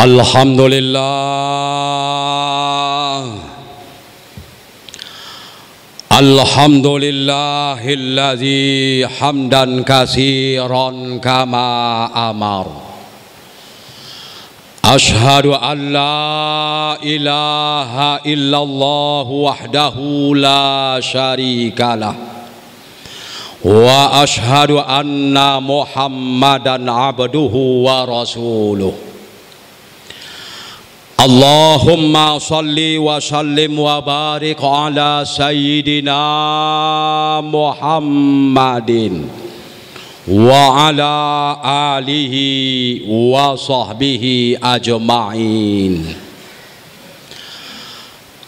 Alhamdulillahilladzi hamdan katsiran kama amar. Ashhadu an la ilaha illallah wahdahu la syarikalah. Wa ashhadu anna Muhammadan abduhu wa rasuluh. Allahumma salli wa sallim wa barik ala sayyidina Muhammadin wa ala alihi wa sahbihi ajma'in.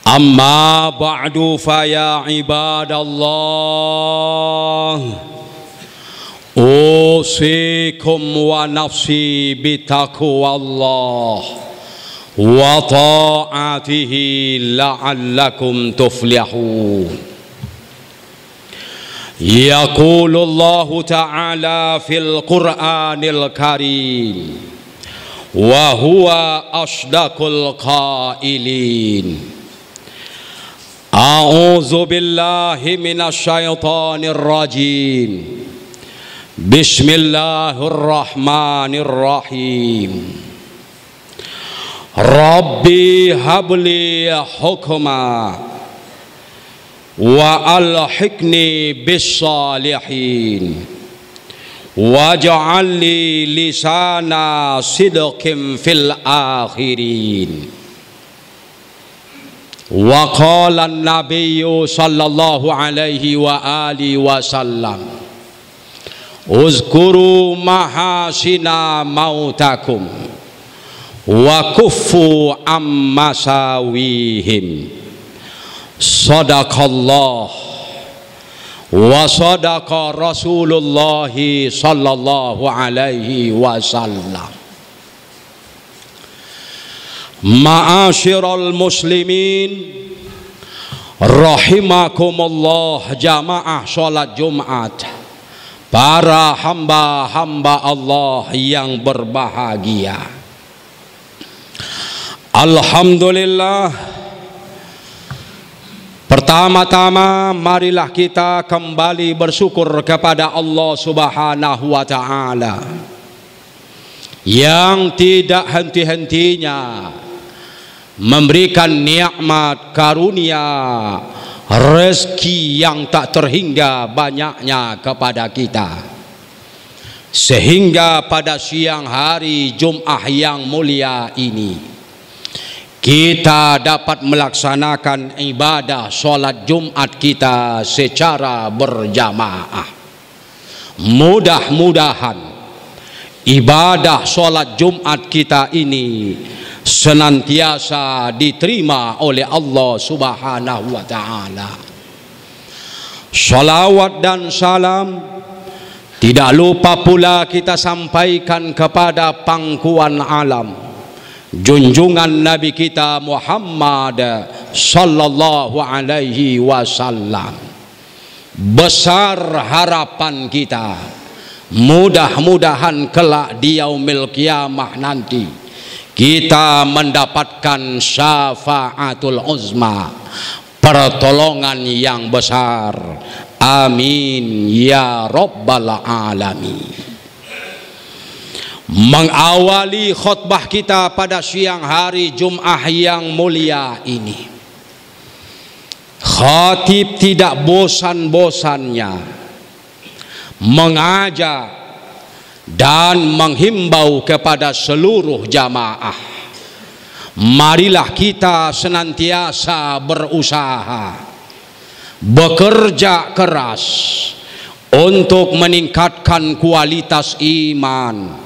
Amma ba'du fa ya ibadallah, usikum wa nafsi bitaqwallah wa ta'atihi la'allakum tuflihun. Yaqulullahu ta'ala fil Qur'anil Karim wa huwa asdaqul qailin. A'udzu billahi minasy syaithanir rajim. Bismillahirrahmanirrahim. Rabbi habli hukma wa alhiqni bis salihin waj'al li lisana sidqin fil akhirin. Wa qala an-nabiyyu sallallahu alaihi wa alihi wasallam, uzkuru mahasina mautakum wa kuffu ammasawihim. Sadaqallah wa sadaqa Rasulullah sallallahu alaihi wasallam. Ma'asyiral muslimin rahimakumullah, jamaah salat Jumat, para hamba-hamba Allah yang berbahagia. Alhamdulillah, pertama-tama marilah kita kembali bersyukur kepada Allah Subhanahu wa Ta'ala yang tidak henti-hentinya memberikan nikmat karunia rezeki yang tak terhingga banyaknya kepada kita, sehingga pada siang hari Jumat yang mulia ini kita dapat melaksanakan ibadah sholat Jumat kita secara berjamaah. Mudah-mudahan ibadah sholat Jumat kita ini senantiasa diterima oleh Allah Subhanahu wa Ta'ala. Shalawat dan salam tidak lupa pula kita sampaikan kepada pangkuan alam, junjungan Nabi kita Muhammad sallallahu alaihi wasallam. Besar harapan kita, mudah-mudahan kelak di yaumil qiyamah nanti kita mendapatkan syafaatul uzma, pertolongan yang besar. Amin ya rabbal alamin. Mengawali khutbah kita pada siang hari Jumat yang mulia ini, khatib tidak bosan-bosannya mengajak dan menghimbau kepada seluruh jamaah, marilah kita senantiasa berusaha, bekerja keras untuk meningkatkan kualitas iman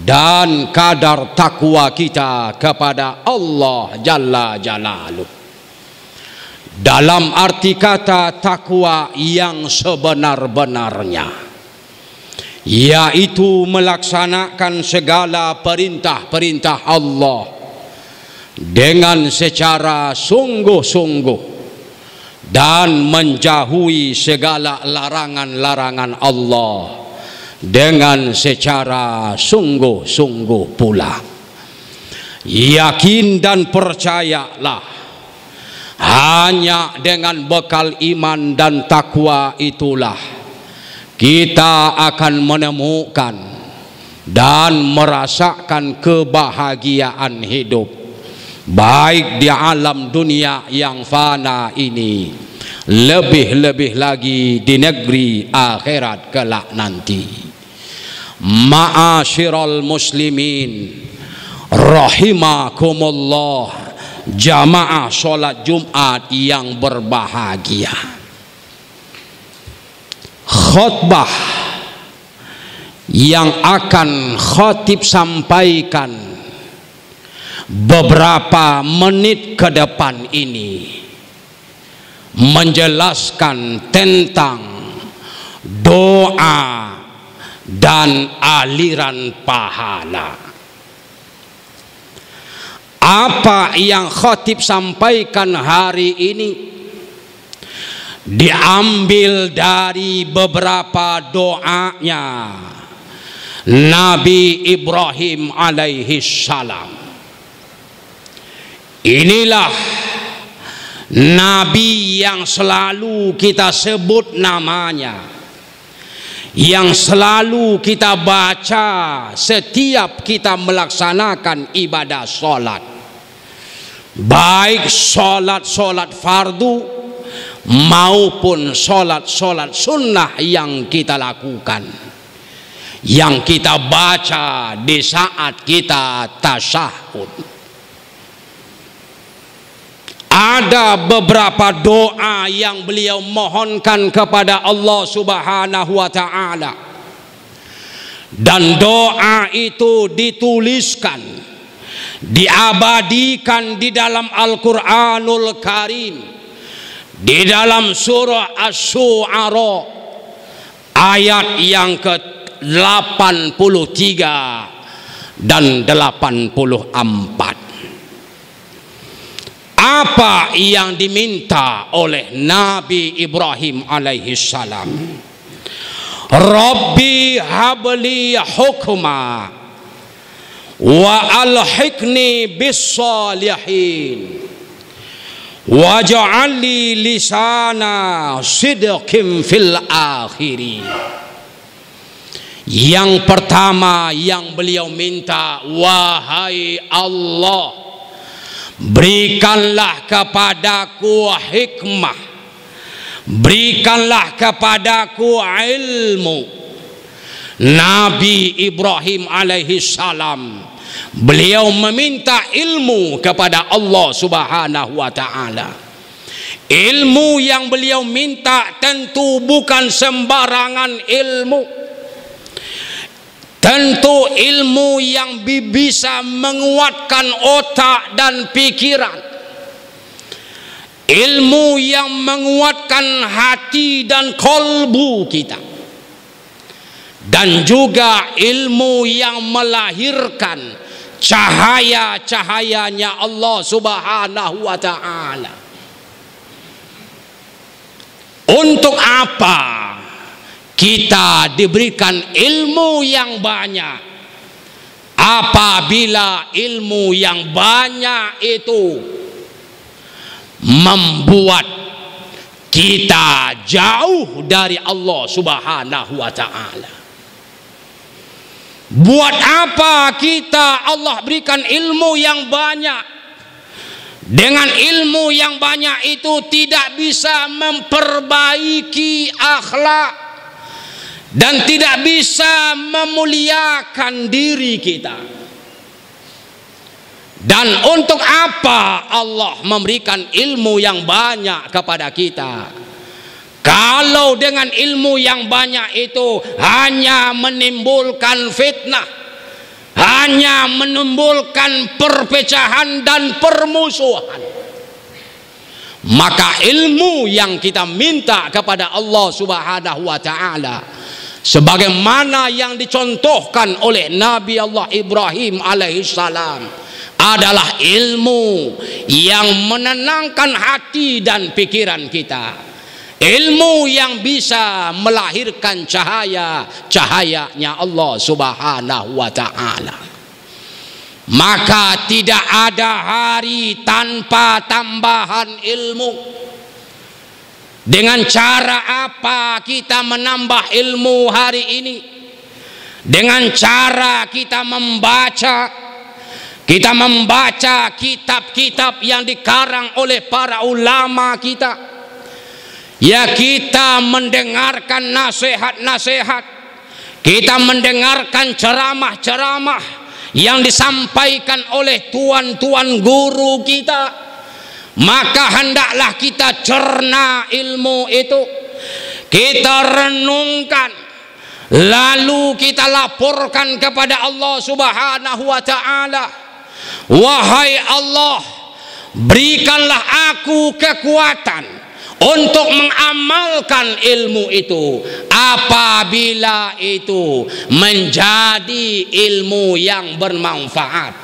dan kadar takwa kita kepada Allah Jalla Jalaluh. Dalam arti kata takwa yang sebenar-benarnya, yaitu melaksanakan segala perintah-perintah Allah dengan secara sungguh-sungguh dan menjauhi segala larangan-larangan Allah dengan secara sungguh-sungguh pula. Yakin dan percayalah, hanya dengan bekal iman dan takwa itulah kita akan menemukan dan merasakan kebahagiaan hidup, baik di alam dunia yang fana ini, lebih-lebih lagi di negeri akhirat kelak nanti. Ma'asyiral muslimin rahimakumullah, jamaah sholat Jumat yang berbahagia. Khutbah yang akan khatib sampaikan beberapa menit ke depan ini menjelaskan tentang doa dan aliran pahala. Apa yang khatib sampaikan hari ini diambil dari beberapa doanya Nabi Ibrahim alaihi salam. Inilah Nabi yang selalu kita sebut namanya, yang selalu kita baca setiap kita melaksanakan ibadah sholat, baik sholat fardu maupun sholat sunnah yang kita lakukan, yang kita baca di saat kita tasyahud. Ada beberapa doa yang beliau mohonkan kepada Allah Subhanahu wa ta'ala, dan doa itu dituliskan, diabadikan di dalam Al-Quranul Karim, di dalam surah Asy-Syu'ara ayat yang ke-83 dan 84. Apa yang diminta oleh Nabi Ibrahim alaihi salam? Rabbi habli hukma wa alhiqni bis salihin waj'al li lisana sidqin fil akhirin. Yang pertama yang beliau minta, wahai Allah, berikanlah kepadaku hikmah, berikanlah kepadaku ilmu. Nabi Ibrahim alaihi salam, beliau meminta ilmu kepada Allah Subhanahu wa ta'ala. Ilmu yang beliau minta tentu bukan sembarangan ilmu, tentu ilmu yang bisa menguatkan otak dan pikiran, ilmu yang menguatkan hati dan kolbu kita, dan juga ilmu yang melahirkan cahaya-cahayanya Allah Subhanahu wa ta'ala. Untuk apa kita diberikan ilmu yang banyak apabila ilmu yang banyak itu membuat kita jauh dari Allah Subhanahu wa ta'ala? Buat apa kita Allah berikan ilmu yang banyak? Dengan ilmu yang banyak itu tidak bisa memperbaiki akhlak dan tidak bisa memuliakan diri kita. Dan untuk apa Allah memberikan ilmu yang banyak kepada kita, kalau dengan ilmu yang banyak itu hanya menimbulkan fitnah, hanya menimbulkan perpecahan dan permusuhan? Maka ilmu yang kita minta kepada Allah Subhanahu wa ta'ala, sebagaimana yang dicontohkan oleh Nabi Allah Ibrahim alaihissalam, adalah ilmu yang menenangkan hati dan pikiran kita, ilmu yang bisa melahirkan cahayanya Allah Subhanahu wa ta'ala. Maka tidak ada hari tanpa tambahan ilmu. Dengan cara apa kita menambah ilmu hari ini? Dengan cara kita membaca kitab-kitab yang dikarang oleh para ulama kita. Ya, kita mendengarkan nasihat-nasihat, kita mendengarkan ceramah-ceramah yang disampaikan oleh tuan-tuan guru kita. Maka hendaklah kita cerna ilmu itu, kita renungkan, lalu kita laporkan kepada Allah Subhanahu wa ta'ala. Wahai Allah, berikanlah aku kekuatan untuk mengamalkan ilmu itu, apabila itu menjadi ilmu yang bermanfaat,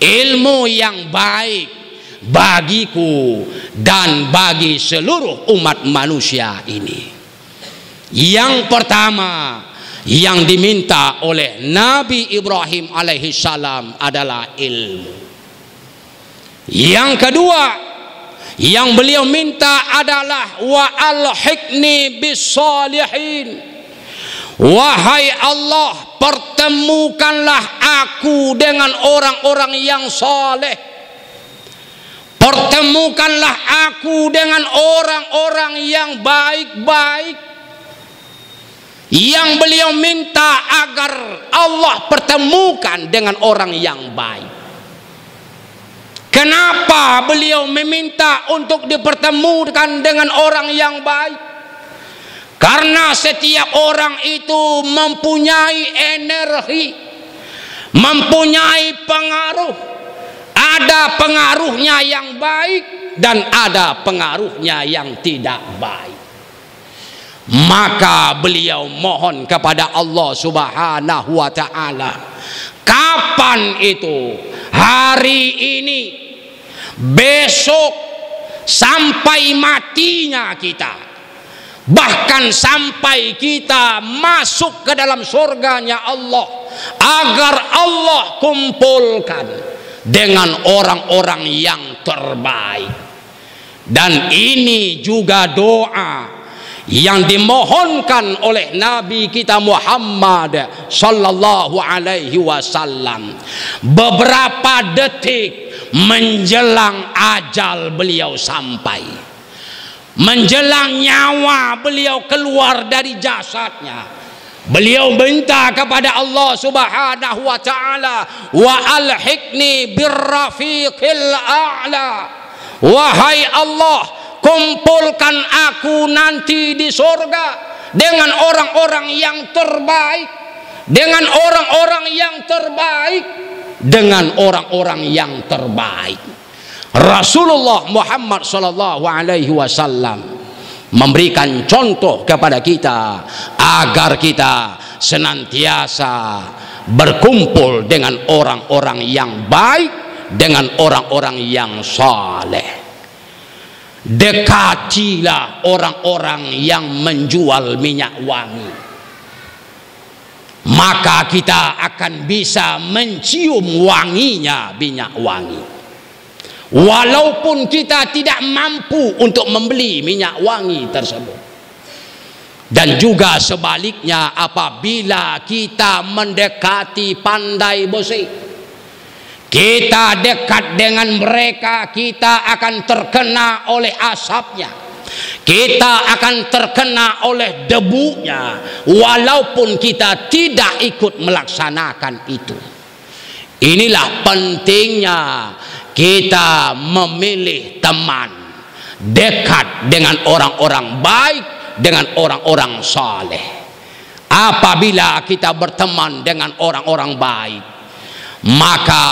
ilmu yang baik bagiku dan bagi seluruh umat manusia ini. Yang pertama yang diminta oleh Nabi Ibrahim alaihissalam adalah ilmu. Yang kedua yang beliau minta adalah wa alhiqni bis-shalihin. Wahai Allah, pertemukanlah aku dengan orang-orang yang saleh. Pertemukanlah aku dengan orang-orang yang baik-baik. Yang beliau minta agar Allah pertemukan dengan orang yang baik. Kenapa beliau meminta untuk dipertemukan dengan orang yang baik? Karena setiap orang itu mempunyai energi, mempunyai pengaruh. Ada pengaruhnya yang baik dan ada pengaruhnya yang tidak baik. Maka beliau mohon kepada Allah Subhanahu wa ta'ala, kapan itu? Hari ini, besok, sampai matinya kita, bahkan sampai kita masuk ke dalam surganya Allah, agar Allah kumpulkan dengan orang-orang yang terbaik. Dan ini juga doa yang dimohonkan oleh Nabi kita Muhammad sallallahu alaihi wasallam beberapa detik menjelang ajal beliau sampai, menjelang nyawa beliau keluar dari jasadnya. Beliau minta kepada Allah Subhanahu wa ta'ala, wa alhiqni birrafiqil a'la. Wahai Allah, kumpulkan aku nanti di surga dengan orang-orang yang terbaik, dengan orang-orang yang terbaik, dengan orang-orang yang terbaik. Rasulullah Muhammad sallallahu alaihi wasallam memberikan contoh kepada kita agar kita senantiasa berkumpul dengan orang-orang yang baik, dengan orang-orang yang saleh. Dekatilah orang-orang yang menjual minyak wangi, maka kita akan bisa mencium wanginya minyak wangi. Walaupun kita tidak mampu untuk membeli minyak wangi tersebut. Dan juga sebaliknya, apabila kita mendekati pandai besi, kita dekat dengan mereka, kita akan terkena oleh asapnya, kita akan terkena oleh debunya, walaupun kita tidak ikut melaksanakan itu. Inilah pentingnya kita memilih teman, dekat dengan orang-orang baik, dengan orang-orang saleh. Apabila kita berteman dengan orang-orang baik, maka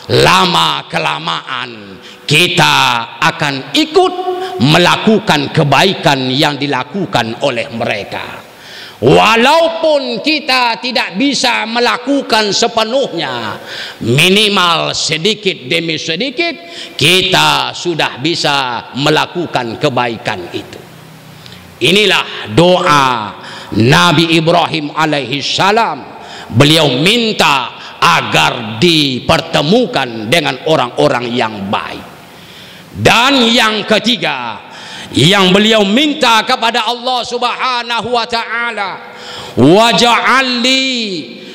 lama kelamaan kita akan ikut melakukan kebaikan yang dilakukan oleh mereka. Walaupun kita tidak bisa melakukan sepenuhnya, minimal sedikit demi sedikit kita sudah bisa melakukan kebaikan itu. Inilah doa Nabi Ibrahim alaihissalam. Beliau minta agar dipertemukan dengan orang-orang yang baik. Dan yang ketiga yang beliau minta kepada Allah Subhanahu wa ta'ala, waj'alli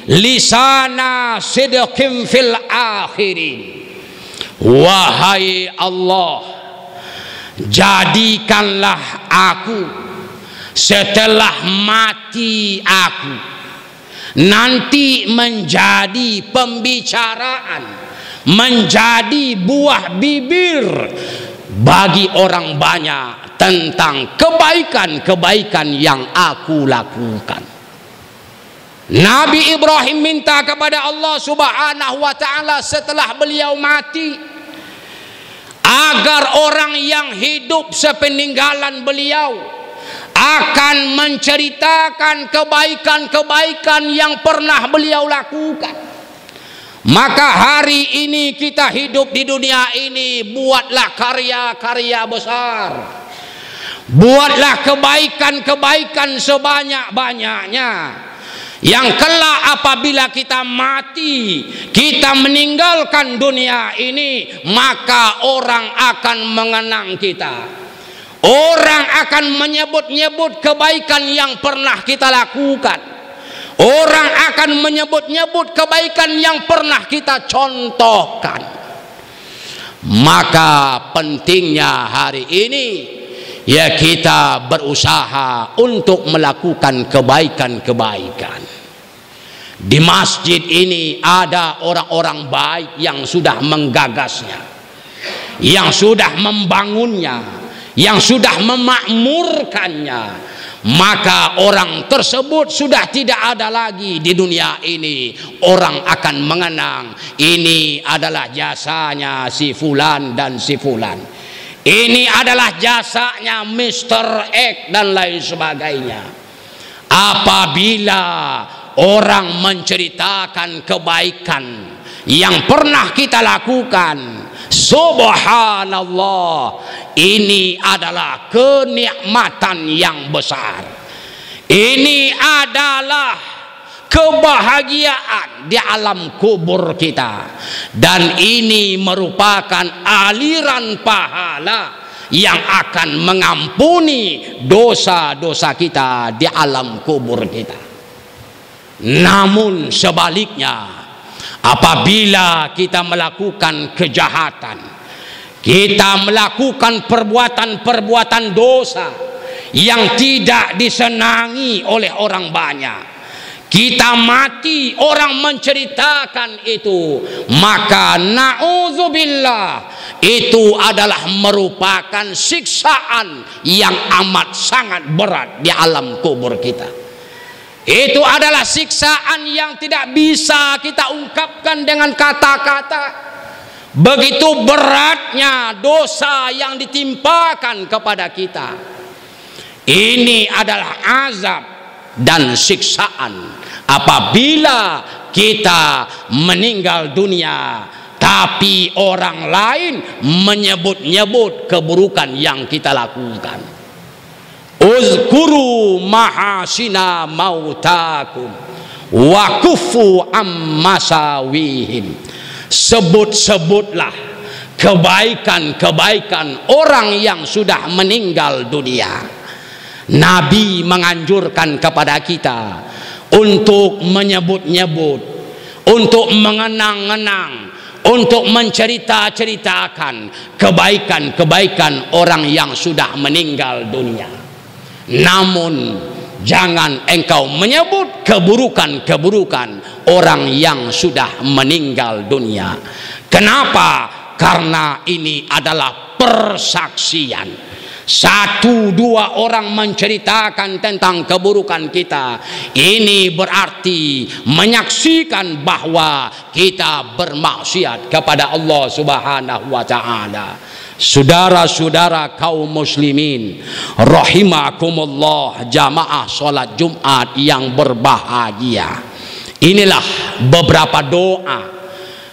lisana sidqin fil akhirin. Wahai Allah, jadikanlah aku setelah mati aku nanti menjadi pembicaraan, menjadi buah bibir bagi orang banyak tentang kebaikan-kebaikan yang aku lakukan. Nabi Ibrahim minta kepada Allah Subhanahu wa ta'ala setelah beliau mati, agar orang yang hidup sepeninggalan beliau akan menceritakan kebaikan-kebaikan yang pernah beliau lakukan. Maka hari ini kita hidup di dunia ini, buatlah karya-karya besar, buatlah kebaikan-kebaikan sebanyak-banyaknya, yang kelak apabila kita mati, kita meninggalkan dunia ini, maka orang akan mengenang kita. Orang akan menyebut-nyebut kebaikan yang pernah kita lakukan. Orang akan menyebut-nyebut kebaikan yang pernah kita contohkan. Maka pentingnya hari ini ya kita berusaha untuk melakukan kebaikan-kebaikan. Di masjid ini ada orang-orang baik yang sudah menggagasnya, yang sudah membangunnya, yang sudah memakmurkannya. Maka orang tersebut sudah tidak ada lagi di dunia ini. Orang akan mengenang ini adalah jasanya si fulan dan si fulan, ini adalah jasanya Mr. X dan lain sebagainya. Apabila orang menceritakan kebaikan yang pernah kita lakukan, subhanallah, ini adalah kenikmatan yang besar. Ini adalah kebahagiaan di alam kubur kita, dan ini merupakan aliran pahala yang akan mengampuni dosa-dosa kita di alam kubur kita. Namun sebaliknya, apabila kita melakukan kejahatan, kita melakukan perbuatan-perbuatan dosa yang tidak disenangi oleh orang banyak, kita mati orang menceritakan itu, maka na'udzubillah, itu adalah merupakan siksaan yang amat sangat berat di alam kubur kita. Itu adalah siksaan yang tidak bisa kita ungkapkan dengan kata-kata. Begitu beratnya dosa yang ditimpakan kepada kita. Ini adalah azab dan siksaan apabila kita meninggal dunia, tapi orang lain menyebut-nyebut keburukan yang kita lakukan. Uzkuru mahasina mautakum wa kufu ammasawihim. Sebut-sebutlah kebaikan-kebaikan orang yang sudah meninggal dunia. Nabi menganjurkan kepada kita untuk menyebut-nyebut, untuk mengenang-enang, untuk mencerita-ceritakan kebaikan-kebaikan orang yang sudah meninggal dunia. Namun jangan engkau menyebut keburukan-keburukan orang yang sudah meninggal dunia. Kenapa? Karena ini adalah persaksian. Satu dua orang menceritakan tentang keburukan kita, ini berarti menyaksikan bahwa kita bermaksiat kepada Allah Subhanahu wa ta'ala. Saudara-saudara kaum muslimin rahimakumullah, jamaah salat Jumat yang berbahagia, inilah beberapa doa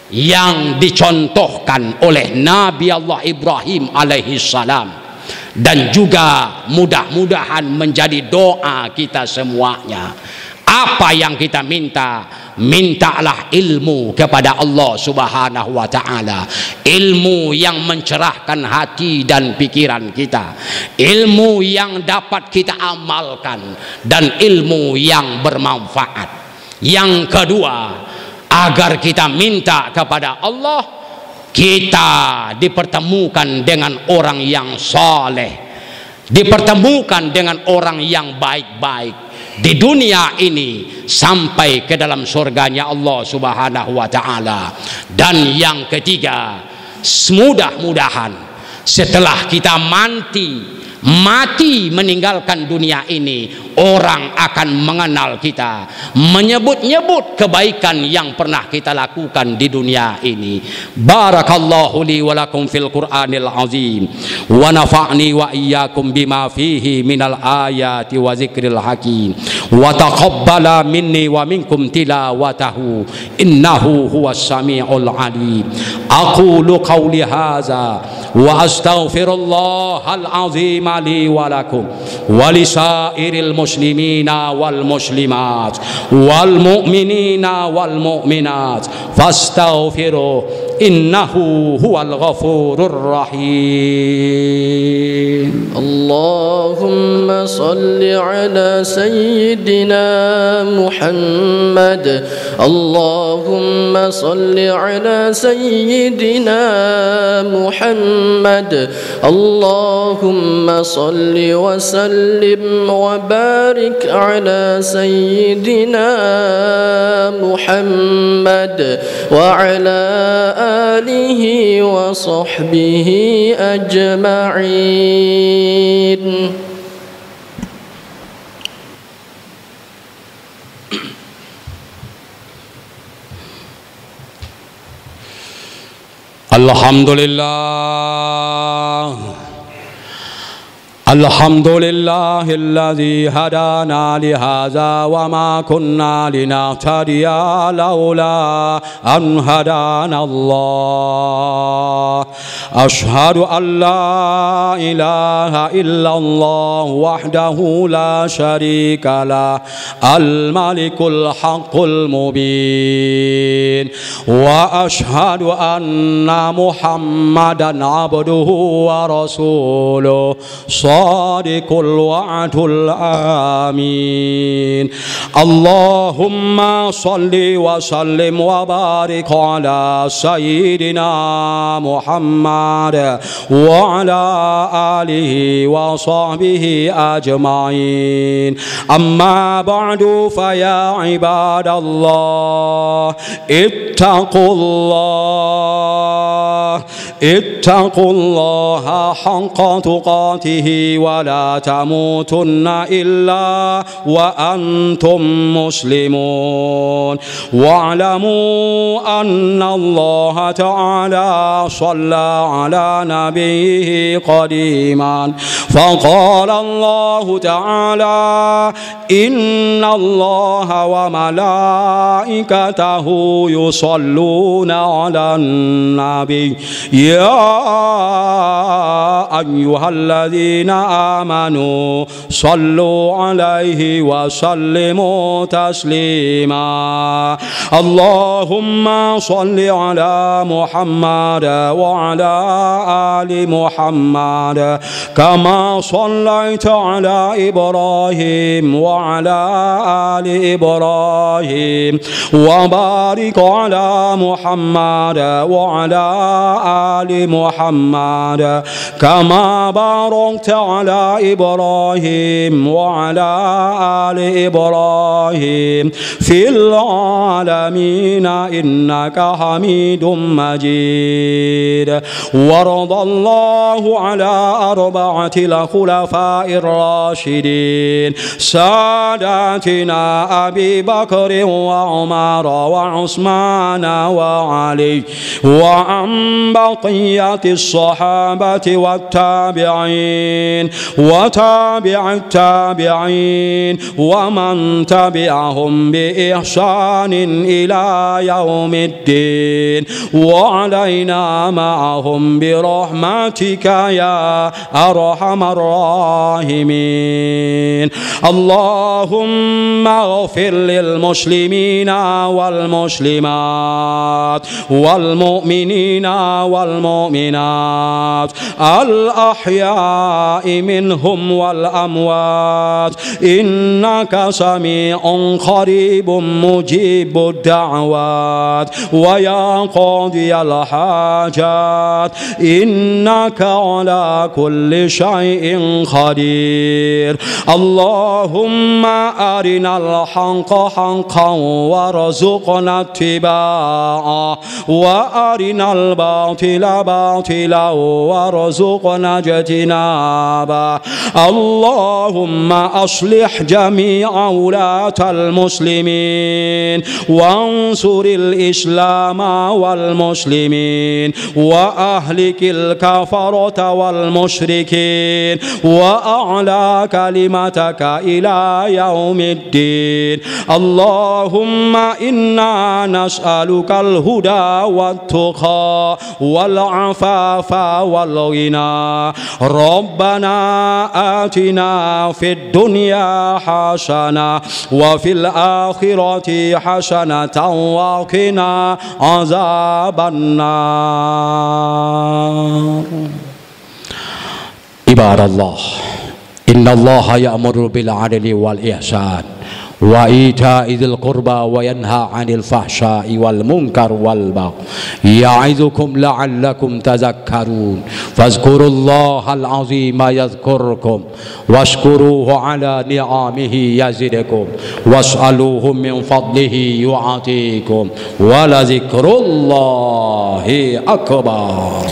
yang dicontohkan oleh Nabi Allah Ibrahim alaihi salam, dan juga mudah-mudahan menjadi doa kita semuanya. Apa yang kita minta? mintalah ilmu kepada Allah Subhanahu wa ta'ala, ilmu yang mencerahkan hati dan pikiran kita, ilmu yang dapat kita amalkan, dan ilmu yang bermanfaat. Yang kedua, agar kita minta kepada Allah, kita dipertemukan dengan orang yang saleh, dipertemukan dengan orang yang baik-baik di dunia ini sampai ke dalam surganya Allah Subhanahu wa ta'ala. Dan yang ketiga, mudah-mudahan setelah kita mati meninggalkan dunia ini, orang akan mengenal kita, menyebut-nyebut kebaikan yang pernah kita lakukan di dunia ini. Barakallahu li wa lakum fil Qur'anil azim, wa nafa'ni wa iyyakum bima fihi minal ayati wa zikril hakim, wa taqabbala minni wa minkum tilawatahu innahu huwas samiul alim. Aqulu qawli hadza wa astaghfirullahal azim li wa lakum wa lisairil muslimina wal muslimat wal mu'minina wal mu'minat fastaghfiru innahu huwal ghafurur rahim. Allahumma salli ala sayyidina Muhammad. Allahumma salli ala sayyidina Muhammad. Allahumma salli wa sallim wa barik ala sayyidina Muhammad wa ala alihi wa sahbihi ajma'in. Alhamdulillah, alhamdulillahilladzi hadana lihaza wa ma kunna linahtadiya laula an hadana Allah. Ashhadu an la ilaha illallah wahdahu la syarika lah, al-malikul haqqul mubin, wa ashhadu anna Muhammadan abduhu wa rasuluh sadiqul wa'dul amin. Allahumma salli wa sallim wa barik ala sayyidina Muhammad wa ala alihi wa sahbihi ajma'in. Amma ba'du, fa ya ibadallah ittaqullaha haqqa tuqatih wa la tamutunna illa wa antum muslimun. Wa'lamu anna Allah ta'ala shalla ala nabiyhi qadiman, faqala Allah ta'ala inna Allah wa malaikatahu yusalluna ala nabi ya ayyuhalladzina amanu sallu alaihi wa sallimu taslima. Allahumma salli ala Muhammad wa ala ali Muhammad kama sallaita ala Ibrahim wa ala ali Ibrahim, wa barik ala Muhammad wa ala ali Muhammad kama barakta ala Ibrahim wa ala ali Ibrahim fil alamin innaka Hamidum Majid. Waradallahu ala arba'atil khulafa'ir rasyidin sadatina Abi Bakr wa Umar wa Utsman wa Ali wa an بقية الصحابة والتابعين وتابع التابعين ومن تبعهم بإحسان إلى يوم الدين، وعلينا معهم برحمتك يا أرحم الراحمين. اللهم اغفر للمسلمين والمسلمات والمؤمنين والمؤمنات الأحياء منهم والأموات، إنك سميع قريب مجيب الدعوات ويا قاضي الحاجات إنك على كل شيء قدير. اللهم أرنا الحق حقا وارزقنا اتباعه، وأرنا الباطل باطلا وارزقنا اجتنابه. اللهم أصلح جميع ولاة المسلمين وانصر الإسلام والمسلمين وأهلك الكفرة والمشركين وأعلى كلمتك إلى يوم الدين. اللهم إنا نسألك الهدى والتقى والعفاف والغنى. ربنا آتنا في الدنيا حسنة وفي الآخرة حسنة وقنا عذاب النار. عباد الله، إن الله يأمر بالعدل والإحسان وإيتاء ذي القربى وينهى عن الفحشاء والمنكر والبغي يعظكم لعلكم تذكرون. فاذكروا الله العظيم يذكركم واشكروه على نعمه يزدكم واسألوه من فضله يعطيكم ولذكر الله أكبر.